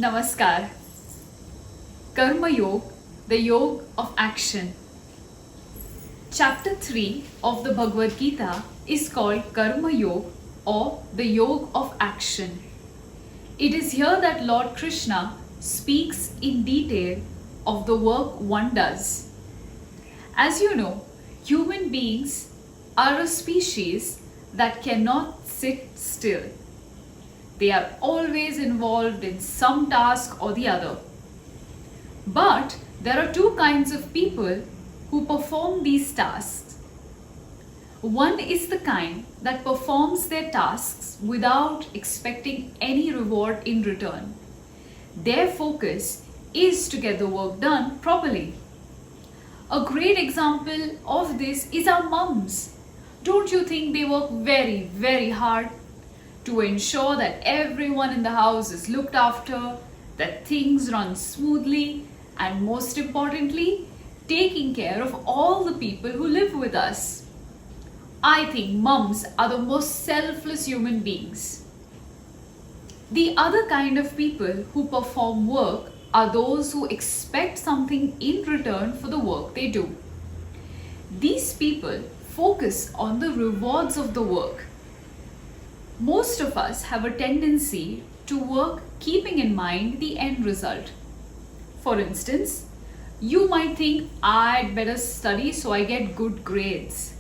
Namaskar. Karma Yoga, the Yoga of Action. Chapter 3 of the Bhagavad Gita is called Karma Yoga or the Yoga of Action. It is here that Lord Krishna speaks in detail of the work one does. As you know, human beings are a species that cannot sit still. They are always involved in some task or the other. But there are two kinds of people who perform these tasks. One is the kind that performs their tasks without expecting any reward in return. Their focus is to get the work done properly. A great example of this is our mums. Don't you think they work very, very hard to ensure that everyone in the house is looked after, that things run smoothly, and most importantly, taking care of all the people who live with us? I think mums are the most selfless human beings. The other kind of people who perform work are those who expect something in return for the work they do. These people focus on the rewards of the work. Most of us have a tendency to work keeping in mind the end result. For instance, you might think, I'd better study so I get good grades.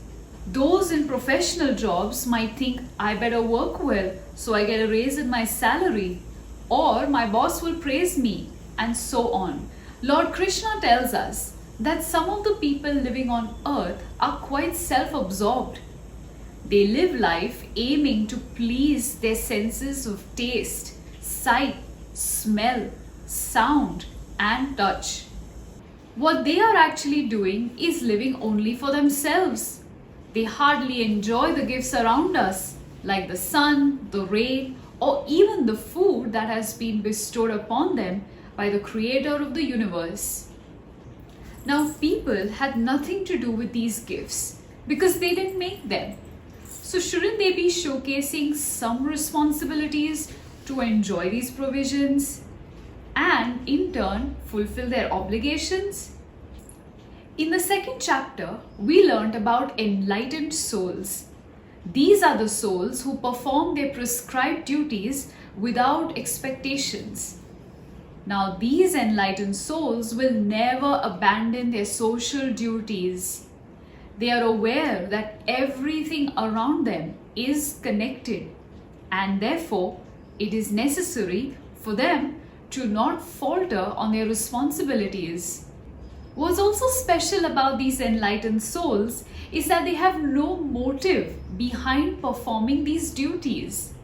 Those in professional jobs might think, I better work well so I get a raise in my salary, or my boss will praise me, and so on. Lord Krishna tells us that some of the people living on earth are quite self-absorbed. They live life aiming to please their senses of taste, sight, smell, sound, and touch. What they are actually doing is living only for themselves. They hardly enjoy the gifts around us, like the sun, the rain, or even the food that has been bestowed upon them by the creator of the universe. Now, people had nothing to do with these gifts because they didn't make them. So shouldn't they be showcasing some responsibilities to enjoy these provisions and in turn fulfill their obligations? In the second chapter, we learned about enlightened souls. These are the souls who perform their prescribed duties without expectations. Now, these enlightened souls will never abandon their social duties. They are aware that everything around them is connected, and therefore it is necessary for them to not falter on their responsibilities. What's also special about these enlightened souls is that they have no motive behind performing these duties.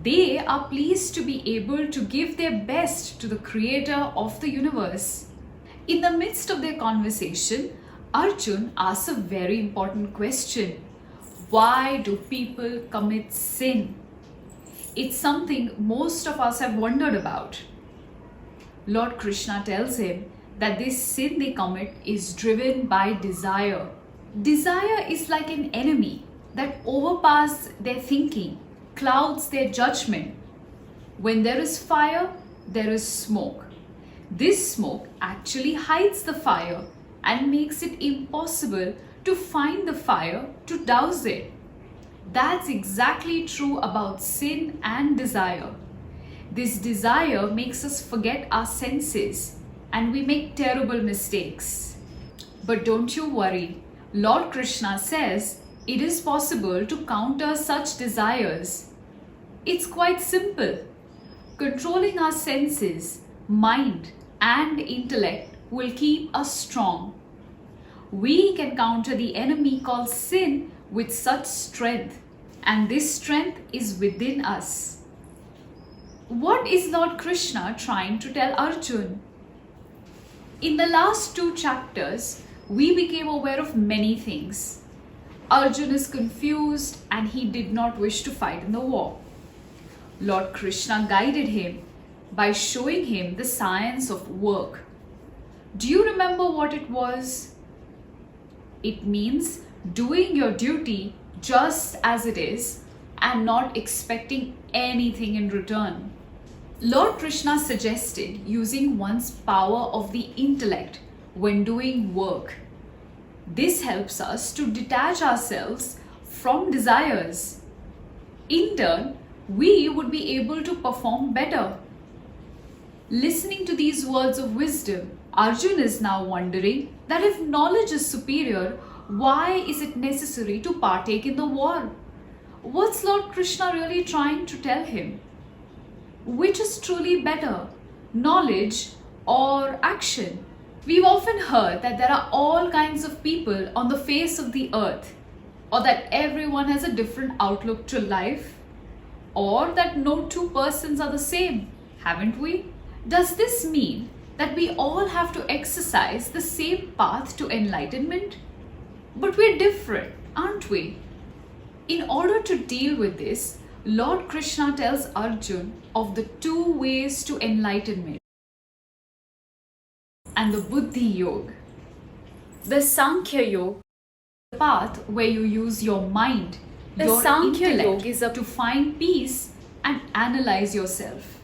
They are pleased to be able to give their best to the creator of the universe. In the midst of their conversation, Arjun asks a very important question. Why do people commit sin? It's something most of us have wondered about. Lord Krishna tells him that this sin they commit is driven by desire. Desire is like an enemy that overpowers their thinking, clouds their judgment. When there is fire, there is smoke. This smoke actually hides the fire and makes it impossible to find the fire to douse it. That's exactly true about sin and desire. This desire makes us forget our senses and we make terrible mistakes. But don't you worry, Lord Krishna says it is possible to counter such desires. It's quite simple. Controlling our senses, mind, and intellect will keep us strong. We can counter the enemy called sin with such strength, and this strength is within us. What is Lord Krishna trying to tell Arjun? In the last two chapters, we became aware of many things. Arjun is confused and he did not wish to fight in the war. Lord Krishna guided him by showing him the science of work. Do you remember what it was? It means doing your duty just as it is and not expecting anything in return. Lord Krishna suggested using one's power of the intellect when doing work. This helps us to detach ourselves from desires. In turn, we would be able to perform better. Listening to these words of wisdom, Arjun is now wondering that if knowledge is superior, why is it necessary to partake in the war? What's Lord Krishna really trying to tell him? Which is truly better, knowledge or action? We've often heard that there are all kinds of people on the face of the earth, or that everyone has a different outlook to life, or that no two persons are the same, haven't we? Does this mean that we all have to exercise the same path to enlightenment? But we're different, aren't we? In order to deal with this, Lord Krishna tells Arjun of the two ways to enlightenment and the Buddhi Yoga. The Sankhya Yoga, the path where you use your mind, your intellect to find peace and analyze yourself.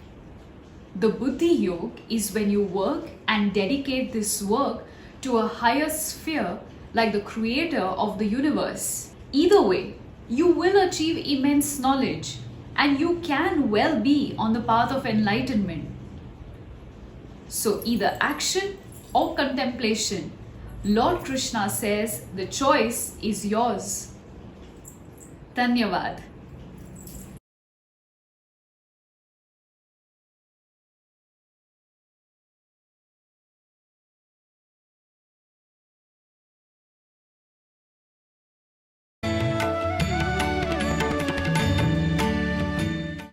The Buddhi Yoga is when you work and dedicate this work to a higher sphere like the creator of the universe. Either way, you will achieve immense knowledge and you can well be on the path of enlightenment. So either action or contemplation, Lord Krishna says the choice is yours. Dhanyavad.